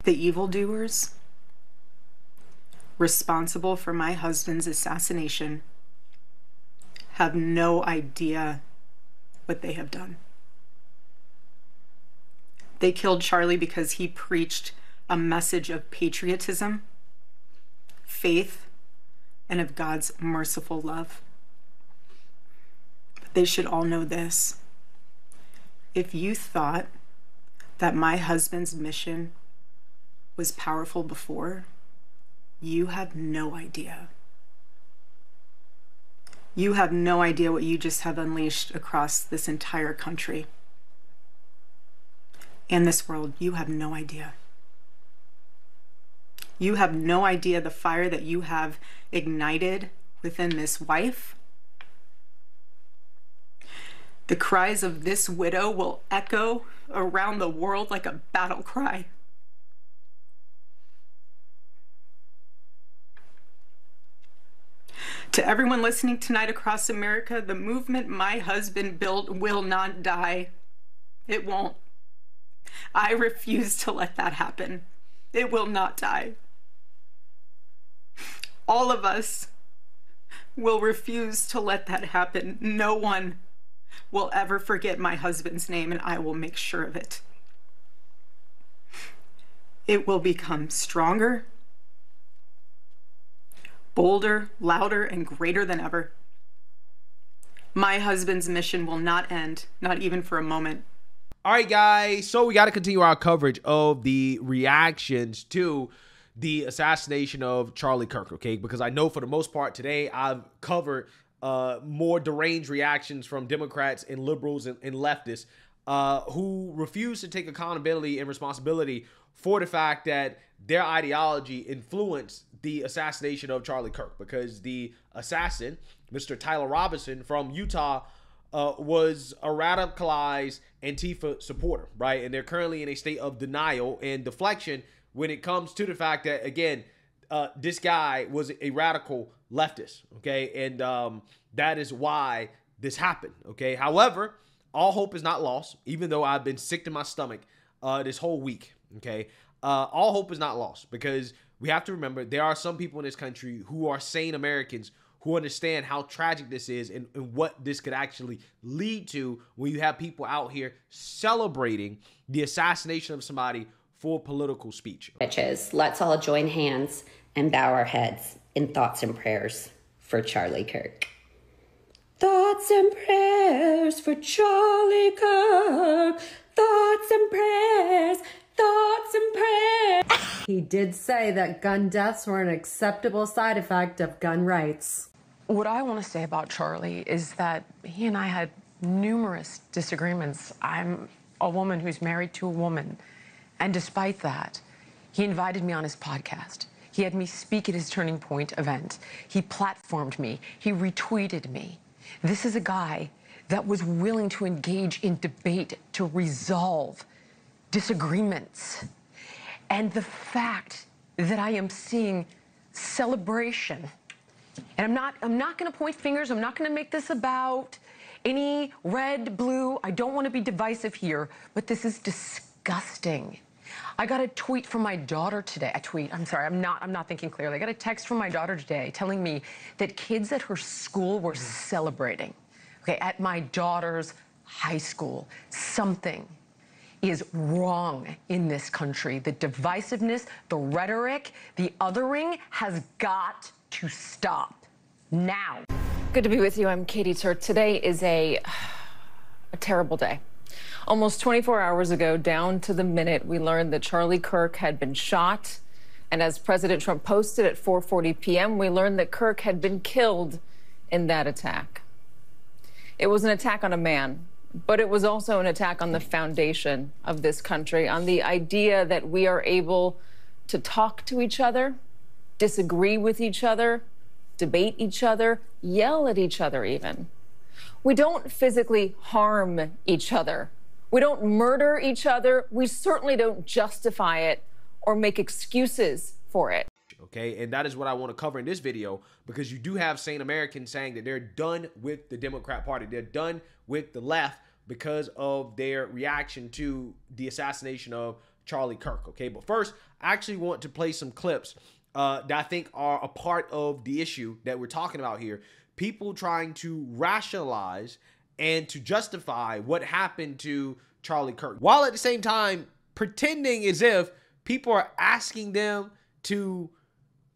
The evildoers responsible for my husband's assassination have no idea what they have done. They killed Charlie because he preached a message of patriotism, faith, and of God's merciful love. But they should all know this. If you thought that my husband's mission was powerful before, you have no idea. You have no idea what you just have unleashed across this entire country and this world. You have no idea. You have no idea the fire that you have ignited within this wife. The cries of this widow will echo around the world like a battle cry. To everyone listening tonight across America, the movement my husband built will not die. It won't. I refuse to let that happen. It will not die. All of us will refuse to let that happen. No one will ever forget my husband's name, and I will make sure of it. It will become stronger, bolder, louder, and greater than ever. My husband's mission will not end, not even for a moment. All right, guys, so we got to continue our coverage of the reactions to the assassination of Charlie Kirk, okay? Because I know for the most part today I've covered more deranged reactions from Democrats and liberals and leftists who refuse to take accountability and responsibility for the fact that their ideology influenced the assassination of Charlie Kirk, because the assassin, Mr. Tyler Robinson from Utah, was a radicalized Antifa supporter, right? And they're currently in a state of denial and deflection when it comes to the fact that, again, this guy was a radical leftist, okay? And that is why this happened, okay? However, all hope is not lost, even though I've been sick to my stomach this whole week, okay? All hope is not lost, because we have to remember there are some people in this country who are sane Americans who understand how tragic this is and what this could actually lead to when you have people out here celebrating the assassination of somebody for political speech. Bitches, let's all join hands and bow our heads in thoughts and prayers for Charlie Kirk. Thoughts and prayers for Charlie Kirk. Thoughts and prayers. Thoughts and prayers. He did say that gun deaths were an acceptable side effect of gun rights. What I want to say about Charlie is that he and I had numerous disagreements. I'm a woman who's married to a woman. And despite that, he invited me on his podcast. He had me speak at his Turning Point event. He platformed me. He retweeted me. This is a guy that was willing to engage in debate to resolve disagreements. And the fact that I am seeing celebration, and I'm not going to point fingers. I'm not going to make this about any red, blue. I don't want to be divisive here, but this is disgusting. I got a tweet from my daughter today. I'm not thinking clearly. I got a text from my daughter today telling me that kids at her school were celebrating. Okay, at my daughter's high school. Something is wrong in this country. The divisiveness, the rhetoric, the othering has got to stop now. Good to be with you. I'm Katie Turt. Today is a terrible day. Almost 24 hours ago, down to the minute, we learned that Charlie Kirk had been shot. And as President Trump posted at 4:40 p.m., we learned that Kirk had been killed in that attack. It was an attack on a man, but it was also an attack on the foundation of this country, on the idea that we are able to talk to each other, disagree with each other, debate each other, yell at each other even. We don't physically harm each other. We don't murder each other. We certainly don't justify it or make excuses for it. Okay, and that is what I want to cover in this video, because you do have sane Americans saying that they're done with the Democrat Party. They're done with the left because of their reaction to the assassination of Charlie Kirk, okay? But first, I actually want to play some clips that I think are a part of the issue that we're talking about here. People trying to rationalize and to justify what happened to Charlie Kirk, while at the same time pretending as if people are asking them to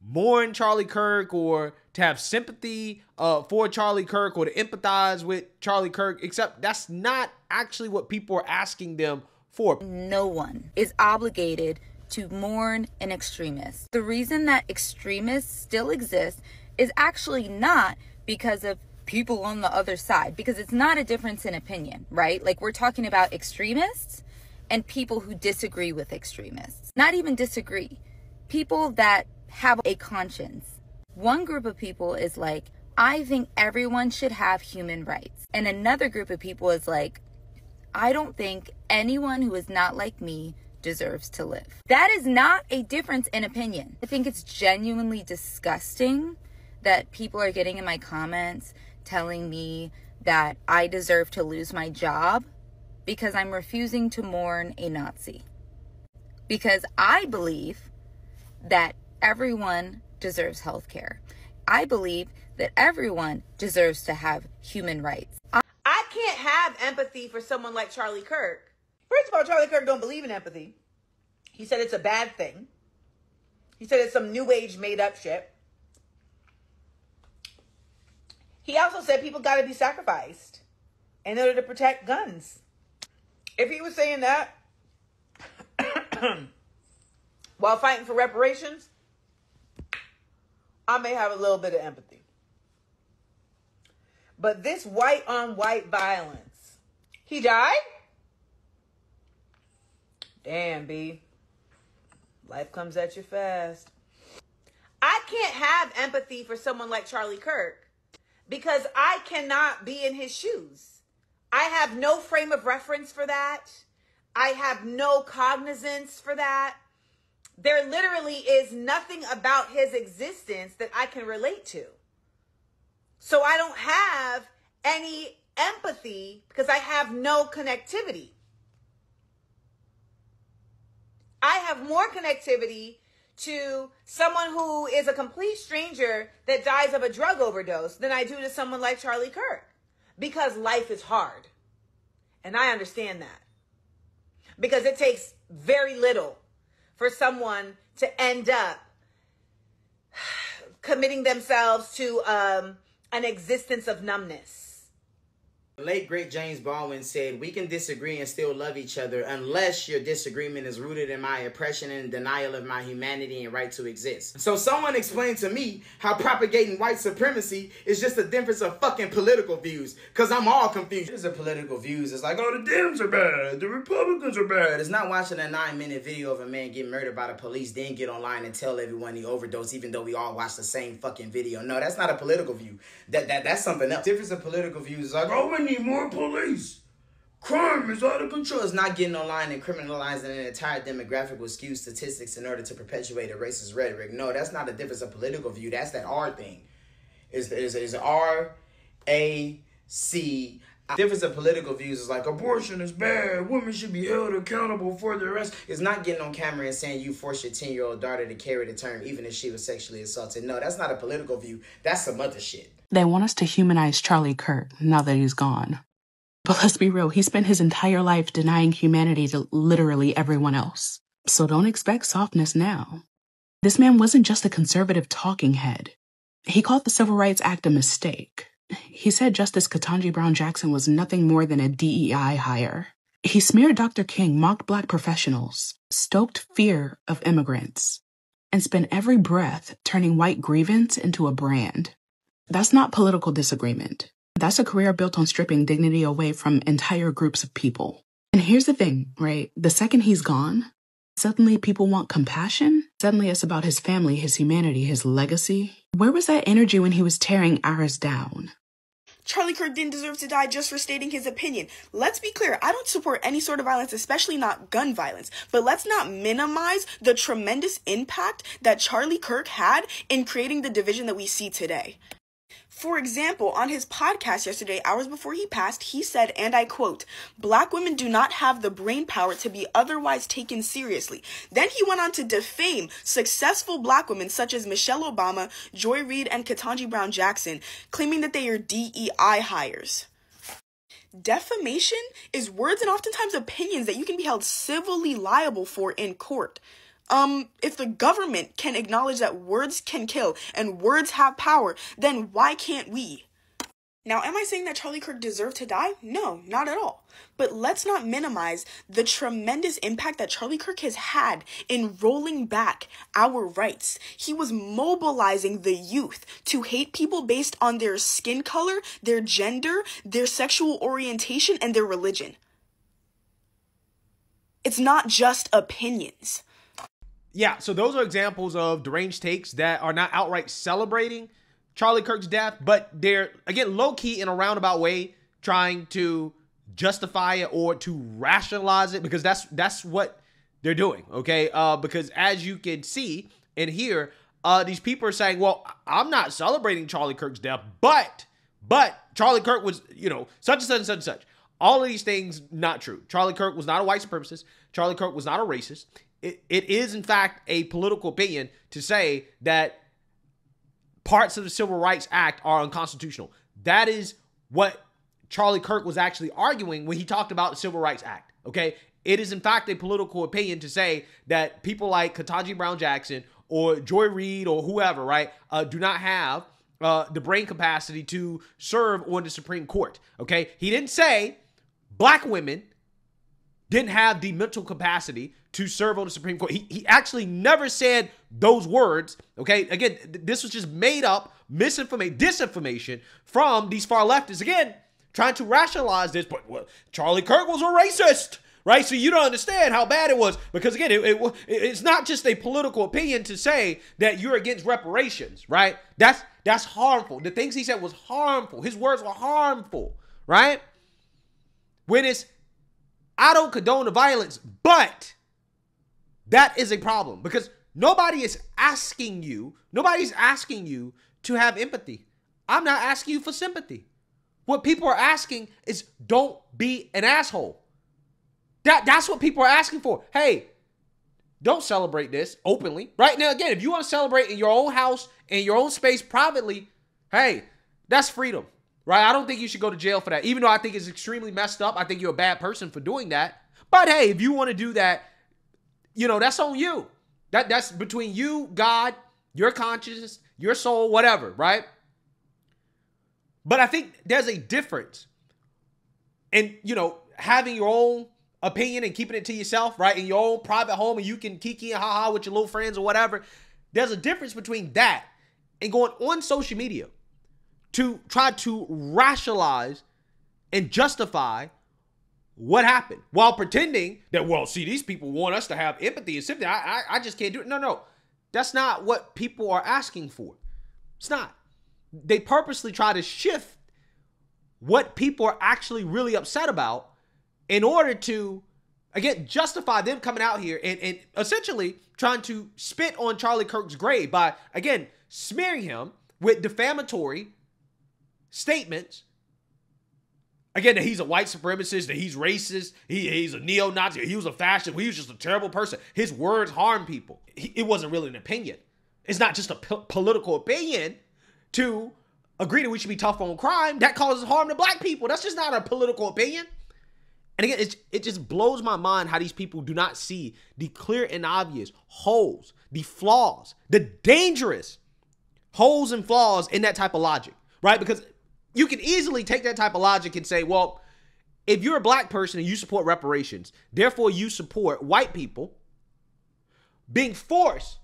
mourn Charlie Kirk or to have sympathy for Charlie Kirk or to empathize with Charlie Kirk, except that's not actually what people are asking them for. No one is obligated to mourn an extremist. The reason that extremists still exist is actually not because of people on the other side, because it's not a difference in opinion, right? Like, we're talking about extremists and people who disagree with extremists. Not even disagree. People that have a conscience. One group of people is like, I think everyone should have human rights. And another group of people is like, I don't think anyone who is not like me deserves to live. That is not a difference in opinion. I think it's genuinely disgusting that people are getting in my comments telling me that I deserve to lose my job because I'm refusing to mourn a Nazi. Because I believe that everyone deserves health care. I believe that everyone deserves to have human rights. I can't have empathy for someone like Charlie Kirk. First of all, Charlie Kirk don't believe in empathy. He said it's a bad thing. He said it's some new age made up shit. He also said people got to be sacrificed in order to protect guns. If he was saying that while fighting for reparations, I may have a little bit of empathy. But this white on white violence, he died? Damn, B. Life comes at you fast. I can't have empathy for someone like Charlie Kirk because I cannot be in his shoes. I have no frame of reference for that. I have no cognizance for that. There literally is nothing about his existence that I can relate to. So I don't have any empathy because I have no connectivity. I have more connectivity to someone who is a complete stranger that dies of a drug overdose than I do to someone like Charlie Kirk, because life is hard. And I understand that. Because it takes very little for someone to end up committing themselves to an existence of numbness. The late great James Baldwin said, "We can disagree and still love each other unless your disagreement is rooted in my oppression and denial of my humanity and right to exist." So someone explained to me how propagating white supremacy is just a difference of fucking political views, because I'm all confused. It's a political views. It's like, oh, the Dems are bad, the Republicans are bad. It's not watching a 9-minute video of a man get murdered by the police, then get online and tell everyone he overdosed, even though we all watched the same fucking video. No, that's not a political view. That's something else. Difference of political views is like, oh, we need more police. Crime is out of control. It's not getting online and criminalizing an entire demographic with skewed statistics in order to perpetuate a racist rhetoric. No, that's not a difference of political view. That's that R thing. Is R-A-C. Difference of political views is like, abortion is bad, women should be held accountable for their arrest. It's not getting on camera and saying you forced your 10-year-old daughter to carry the term even if she was sexually assaulted. No, that's not a political view. That's some other shit. They want us to humanize Charlie Kirk now that he's gone. But let's be real, he spent his entire life denying humanity to literally everyone else. So don't expect softness now. This man wasn't just a conservative talking head. He called the Civil Rights Act a mistake. He said Justice Ketanji Brown Jackson was nothing more than a DEI hire. He smeared Dr. King, mocked Black professionals, stoked fear of immigrants, and spent every breath turning white grievance into a brand. That's not political disagreement. That's a career built on stripping dignity away from entire groups of people. And here's the thing, right? The second he's gone, suddenly people want compassion. Suddenly it's about his family, his humanity, his legacy. Where was that energy when he was tearing ours down? Charlie Kirk didn't deserve to die just for stating his opinion. Let's be clear, I don't support any sort of violence, especially not gun violence. But let's not minimize the tremendous impact that Charlie Kirk had in creating the division that we see today. For example, on his podcast yesterday, hours before he passed, he said, and I quote, "Black women do not have the brain power to be otherwise taken seriously." Then he went on to defame successful black women such as Michelle Obama, Joy Reid, and Ketanji Brown Jackson, claiming that they are DEI hires. Defamation is words and oftentimes opinions that you can be held civilly liable for in court. If the government can acknowledge that words can kill and words have power, then why can't we? Now, am I saying that Charlie Kirk deserved to die? No, not at all. But let's not minimize the tremendous impact that Charlie Kirk has had in rolling back our rights. He was mobilizing the youth to hate people based on their skin color, their gender, their sexual orientation, and their religion. It's not just opinions. Yeah, so those are examples of deranged takes that are not outright celebrating Charlie Kirk's death, but they're, again, low-key in a roundabout way trying to justify it or to rationalize it, because that's what they're doing, okay? Because as you can see and hear, these people are saying, well, I'm not celebrating Charlie Kirk's death, but Charlie Kirk was, such and such and such and such. All of these things, not true. Charlie Kirk was not a white supremacist. Charlie Kirk was not a racist. It is, in fact, a political opinion to say that parts of the Civil Rights Act are unconstitutional. That is what Charlie Kirk was actually arguing when he talked about the Civil Rights Act, okay? It is, in fact, a political opinion to say that people like Ketanji Brown Jackson or Joy Reid or whoever, right, do not have the brain capacity to serve on the Supreme Court, okay? He didn't say black women didn't have the mental capacity to serve on the Supreme Court. He actually never said those words, okay? Again, this was just made up disinformation from these far leftists, again, trying to rationalize this, but well, Charlie Kirk was a racist, right? So you don't understand how bad it was, because again, it's not just a political opinion to say that you're against reparations, right? That's harmful. The things he said was harmful. His words were harmful, right? When it's, I don't condone the violence, but that is a problem, because nobody's asking you to have empathy. I'm not asking you for sympathy. What people are asking is, don't be an asshole. That's what people are asking for. Hey, don't celebrate this openly. Right now, again, if you want to celebrate in your own house, in your own space, privately, hey, that's freedom. Right? I don't think you should go to jail for that. Even though I think it's extremely messed up. I think you're a bad person for doing that. But hey, if you want to do that, that's on you. That's between you, God, your conscience, your soul, whatever, right? But I think there's a difference in, having your own opinion and keeping it to yourself, right? In your own private home, and you can kiki and haha with your little friends or whatever. There's a difference between that and going on social media to try to rationalize and justify what happened while pretending that, well, see, these people want us to have empathy and sympathy. I just can't do it. No. That's not what people are asking for. It's not. They purposely try to shift what people are actually really upset about in order to, again, justify them coming out here and essentially trying to spit on Charlie Kirk's grave by, again, smearing him with defamatory statements. Again, that he's a white supremacist, that he's racist, he's a neo-Nazi, he was a fascist, he was just a terrible person. His words harm people. It wasn't really an opinion. It's not just a political opinion to agree that we should be tough on crime. That causes harm to black people. That's just not a political opinion. And again, it just blows my mind how these people do not see the clear and obvious holes, the flaws, the dangerous holes and flaws in that type of logic, right? Because you can easily take that type of logic and say, well, if you're a black person and you support reparations, therefore you support white people being forced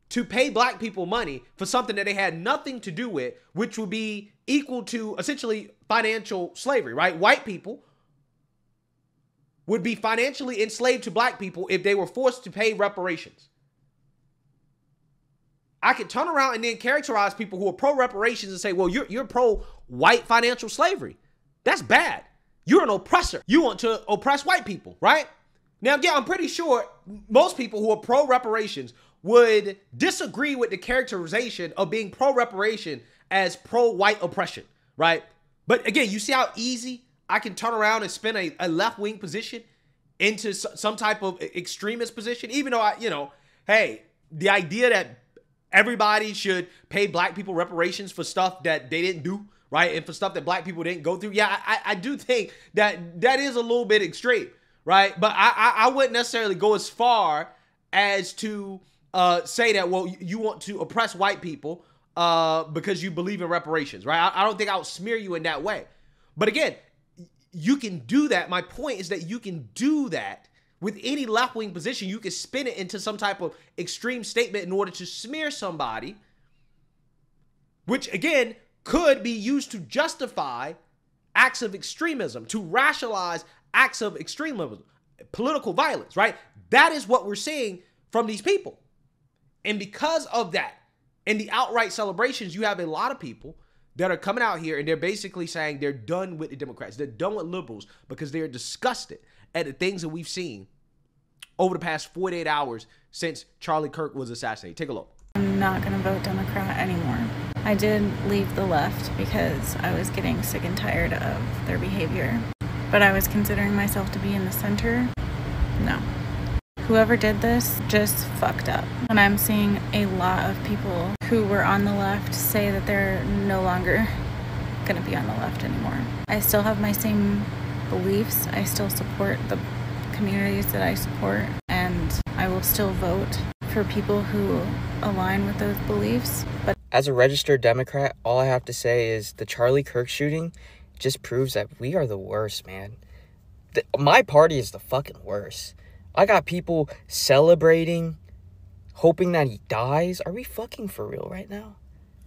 to pay black people money for something that they had nothing to do with, which would be equal to essentially financial slavery, right? White people would be financially enslaved to black people if they were forced to pay reparations. I could turn around and then characterize people who are pro-reparations and say, well, you're pro-white financial slavery. That's bad. You're an oppressor. You want to oppress white people, right? Now, again, I'm pretty sure most people who are pro-reparations would disagree with the characterization of being pro-reparation as pro-white oppression, right? But again, you see how easy I can turn around and spin a left-wing position into some type of extremist position, even though hey, the idea that everybody should pay black people reparations for stuff that they didn't do, right? And for stuff that black people didn't go through. Yeah, I do think that is a little bit extreme, right? But I wouldn't necessarily go as far as to say that, well, you want to oppress white people because you believe in reparations, right? I don't think I'll smear you in that way. But again, you can do that. My point is that you can do that with any left-wing position. You can spin it into some type of extreme statement in order to smear somebody, which again could be used to justify acts of extremism, to rationalize acts of extremism, political violence, right? That is what we're seeing from these people. And because of that, in the outright celebrations, you have a lot of people that are coming out here and they're basically saying they're done with the Democrats. They're done with liberals because they're disgusted at the things that we've seen over the past 48 hours since Charlie Kirk was assassinated. Take a look. I'm not going to vote Democrat anymore. I did leave the left because I was getting sick and tired of their behavior. But I was considering myself to be in the center. No. Whoever did this just fucked up. And I'm seeing a lot of people who were on the left say that they're no longer going to be on the left anymore. I still have my same beliefs. I still support the communities that I support, and I will still vote for people who align with those beliefs. But as a registered Democrat, all I have to say is the Charlie Kirk shooting just proves that we are the worst, man. My party is the fucking worst. I got people celebrating, hoping that he dies. Are we fucking for real right now?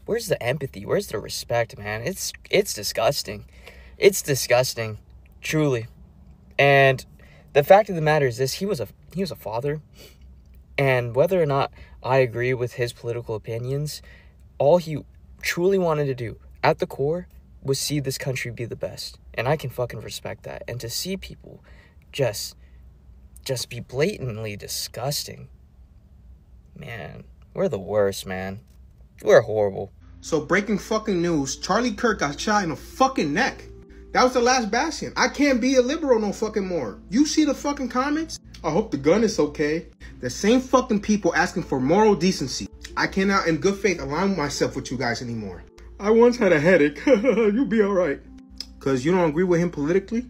Where's the empathy? Where's the respect, man? It's disgusting. It's disgusting, truly. And the fact of the matter is this: he was a father, and whether or not I agree with his political opinions, all he truly wanted to do at the core was see this country be the best. And I can fucking respect that. And to see people just be blatantly disgusting, man, we're the worst, man. We're horrible. So breaking fucking news, Charlie Kirk got shot in the fucking neck. That was the last bastion. I can't be a liberal no fucking more. You see the fucking comments? I hope the gun is okay. The same fucking people asking for moral decency. I cannot in good faith align myself with you guys anymore. I once had a headache. You'll be alright. Cause you don't agree with him politically?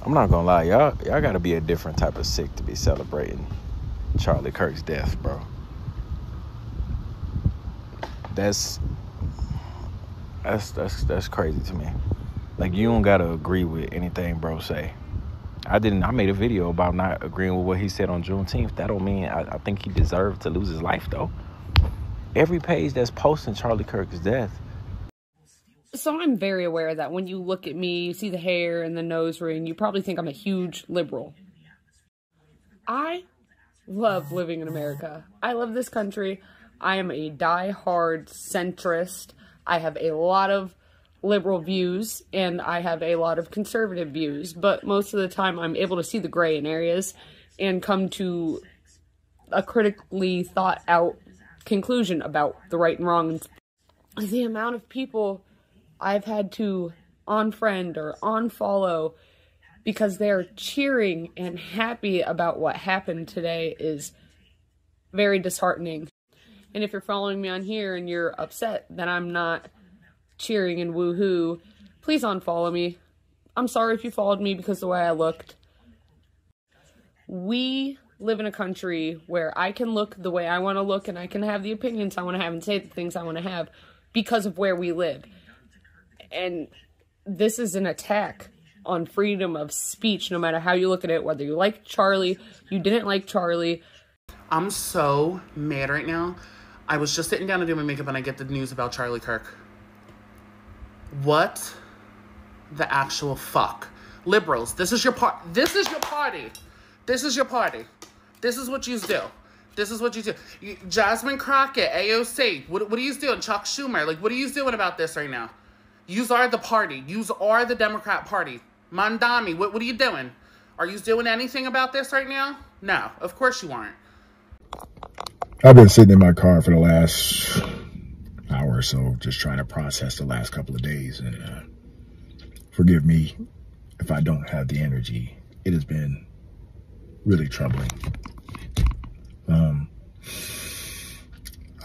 I'm not gonna lie, y'all gotta be a different type of sick to be celebrating Charlie Kirk's death, bro. That's crazy to me. Like, you don't gotta agree with anything bro say. I made a video about not agreeing with what he said on Juneteenth. That don't mean I think he deserved to lose his life, though. Every page that's posting Charlie Kirk's death. So I'm very aware that when you look at me, you see the hair and the nose ring, you probably think I'm a huge liberal. I love living in America. I love this country. I am a die-hard centrist. I have a lot of liberal views and I have a lot of conservative views, but most of the time I'm able to see the gray in areas and come to a critically thought out conclusion about the right and wrong. The amount of people I've had to unfriend or unfollow because they're cheering and happy about what happened today is very disheartening. And if you're following me on here and you're upset that I'm not cheering and woohoo, please unfollow me. I'm sorry if you followed me because of the way I looked. We live in a country where I can look the way I want to look and I can have the opinions I want to have and say the things I want to have because of where we live. And this is an attack on freedom of speech, no matter how you look at it, whether you like Charlie, you didn't like Charlie. I'm so mad right now. I was just sitting down to do my makeup and I get the news about Charlie Kirk. What the actual fuck? Liberals, this is your party. This is your party. This is your party. This is what you do. This is what you do. Jasmine Crockett, AOC, what are you doing? Chuck Schumer, like, what are you doing about this right now? Yous are the party. Yous are the Democrat Party. Mandami, what are you doing? Are you doing anything about this right now? No, of course you aren't. I've been sitting in my car for the last hour or so just trying to process the last couple of days. And forgive me if I don't have the energy. It has been really troubling.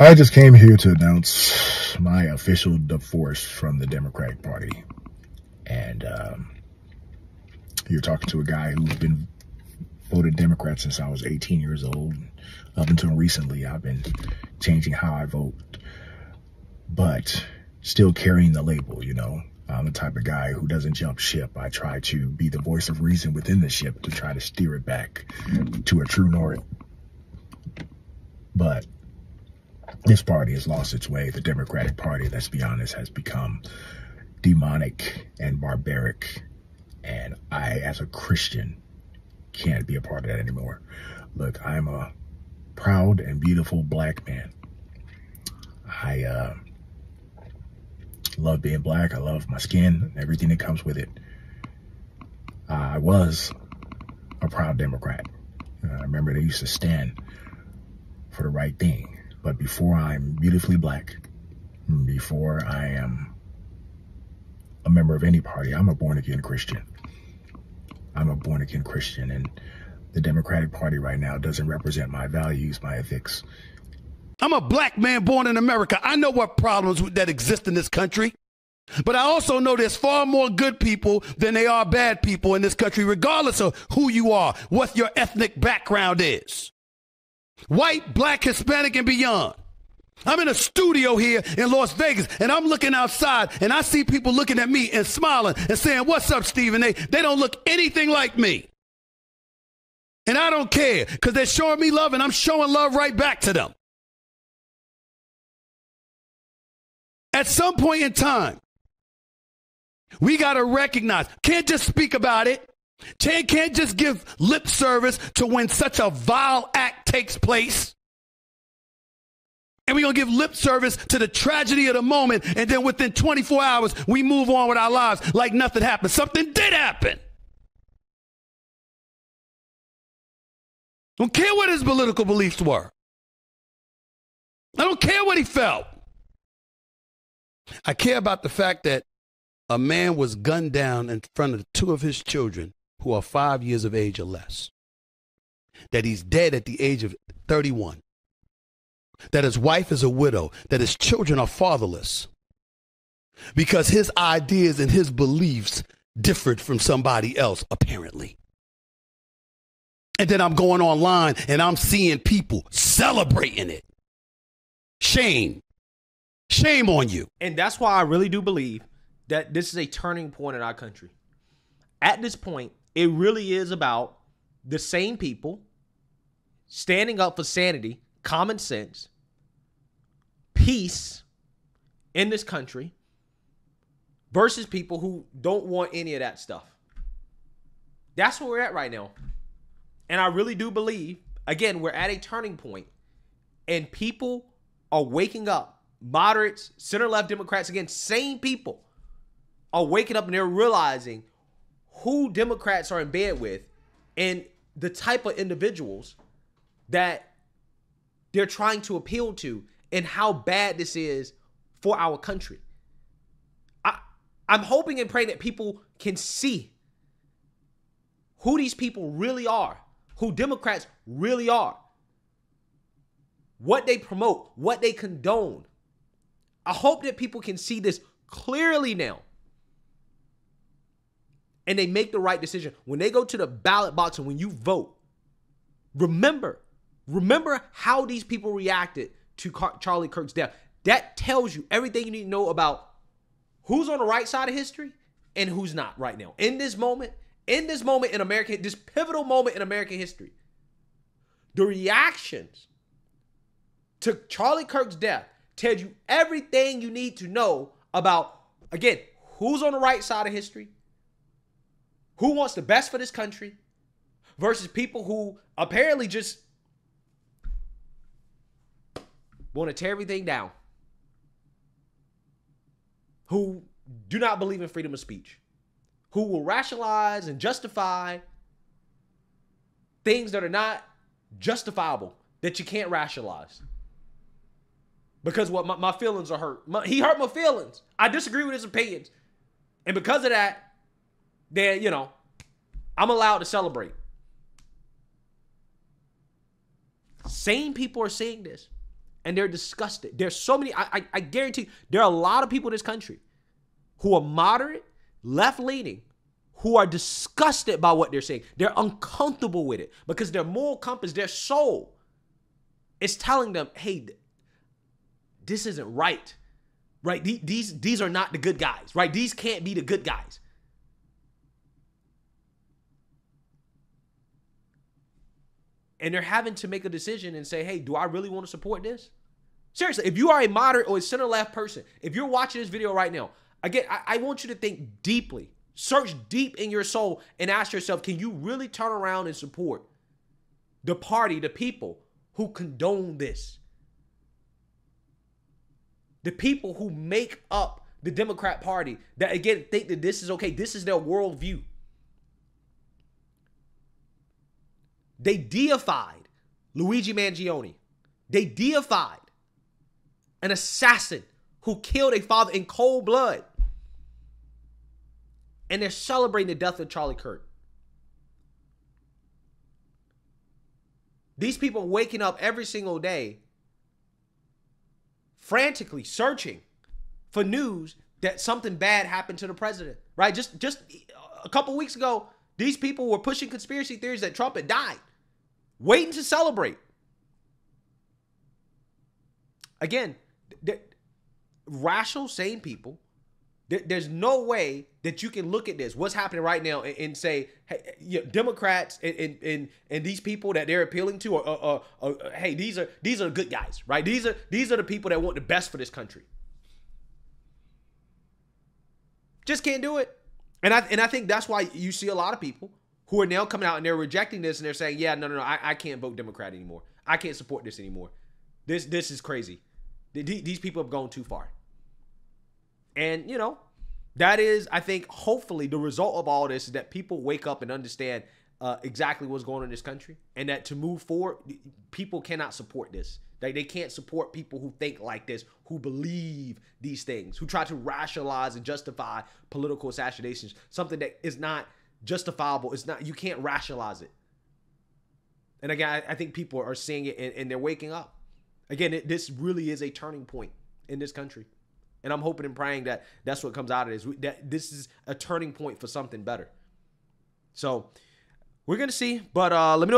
I just came here to announce my official divorce from the Democratic Party. And you're talking to a guy who's been voted Democrat since I was 18 years old. Up until recently, I've been changing how I vote, but still carrying the label, you know. I'm the type of guy who doesn't jump ship. I try to be the voice of reason within the ship to try to steer it back to a true north. But this party has lost its way. The Democratic Party, let's be honest, has become demonic and barbaric. And I, as a Christian, can't be a part of that anymore. Look, I'm a proud and beautiful black man. I love being black. I love my skin, everything that comes with it. I was a proud Democrat. I remember they used to stand for the right thing. But before I'm beautifully black, before I am a member of any party, I'm a born-again Christian. I'm a born-again Christian, and the Democratic Party right now doesn't represent my values, my ethics. I'm a black man born in America. I know what problems that exist in this country. But I also know there's far more good people than there are bad people in this country, regardless of who you are, what your ethnic background is. White, black, Hispanic, and beyond. I'm in a studio here in Las Vegas, and I'm looking outside, and I see people looking at me and smiling and saying, "What's up, Steven?" They don't look anything like me. And I don't care, because they're showing me love, and I'm showing love right back to them. At some point in time, we got to recognize, can't just speak about it. Can't just give lip service to when such a vile act takes place. And we're going to give lip service to the tragedy of the moment. And then within 24 hours, we move on with our lives like nothing happened. Something did happen. I don't care what his political beliefs were. I don't care what he felt. I care about the fact that a man was gunned down in front of two of his children who are 5 years of age or less. That he's dead at the age of 31. That his wife is a widow. That his children are fatherless. Because his ideas and his beliefs differed from somebody else, apparently. And then I'm going online and I'm seeing people celebrating it. Shame. Shame on you. And that's why I really do believe that this is a turning point in our country. At this point, it really is about the same people standing up for sanity, common sense, peace in this country versus people who don't want any of that stuff. That's where we're at right now. And I really do believe, again, we're at a turning point and people are waking up. Moderates, center-left Democrats, again, same people are waking up and they're realizing who Democrats are in bed with and the type of individuals that they're trying to appeal to and how bad this is for our country. I'm hoping and praying that people can see who these people really are, who Democrats really are, what they promote, what they condone. I hope that people can see this clearly now. And they make the right decision. When they go to the ballot box and when you vote, remember how these people reacted to Charlie Kirk's death. That tells you everything you need to know about who's on the right side of history and who's not right now. In this moment in America, this pivotal moment in American history, the reactions to Charlie Kirk's death tells you everything you need to know about, again, who's on the right side of history, who wants the best for this country, versus people who apparently just want to tear everything down, who do not believe in freedom of speech, who will rationalize and justify things that are not justifiable, that you can't rationalize. because what my feelings are hurt. He hurt my feelings. I disagree with his opinions. And because of that, then, you know, I'm allowed to celebrate. Sane people are saying this, and they're disgusted. There's so many, I guarantee you, there are a lot of people in this country who are moderate, left-leaning, who are disgusted by what they're saying. They're uncomfortable with it because their moral compass, their soul, is telling them, hey, this isn't right, right? These are not the good guys, right? These can't be the good guys. And they're having to make a decision and say, hey, do I really want to support this? Seriously, if you are a moderate or a center-left person, if you're watching this video right now, again, I want you to think deeply. Search deep in your soul and ask yourself, can you really turn around and support the party, the people who condone this? The people who make up the Democrat Party that, again, think that this is okay. This is their worldview. They deified Luigi Mangione. They deified an assassin who killed a father in cold blood. And they're celebrating the death of Charlie Kirk. These people are waking up every single day frantically searching for news that something bad happened to the president, right? Just a couple weeks ago, these people were pushing conspiracy theories that Trump had died, waiting to celebrate. Again, rational, sane people, there's no way that you can look at this, what's happening right now, and say, hey, Democrats and these people that they're appealing to hey, these are the good guys, right? These are the people that want the best for this country. Just can't do it. And I think that's why you see a lot of people who are now coming out and they're rejecting this and they're saying, yeah, no, I can't vote Democrat anymore. I can't support this anymore. This is crazy. These people have gone too far. And, you know, that is, I think, hopefully the result of all this is that people wake up and understand exactly what's going on in this country, and that to move forward, people cannot support this. They can't support people who think like this, who believe these things, who try to rationalize and justify political assassinations, something that is not justifiable. It's not, you can't rationalize it. And again, I think people are seeing it and they're waking up. Again, this really is a turning point in this country. And I'm hoping and praying that that's what comes out of this. That this is a turning point for something better. So we're going to see. But let me know.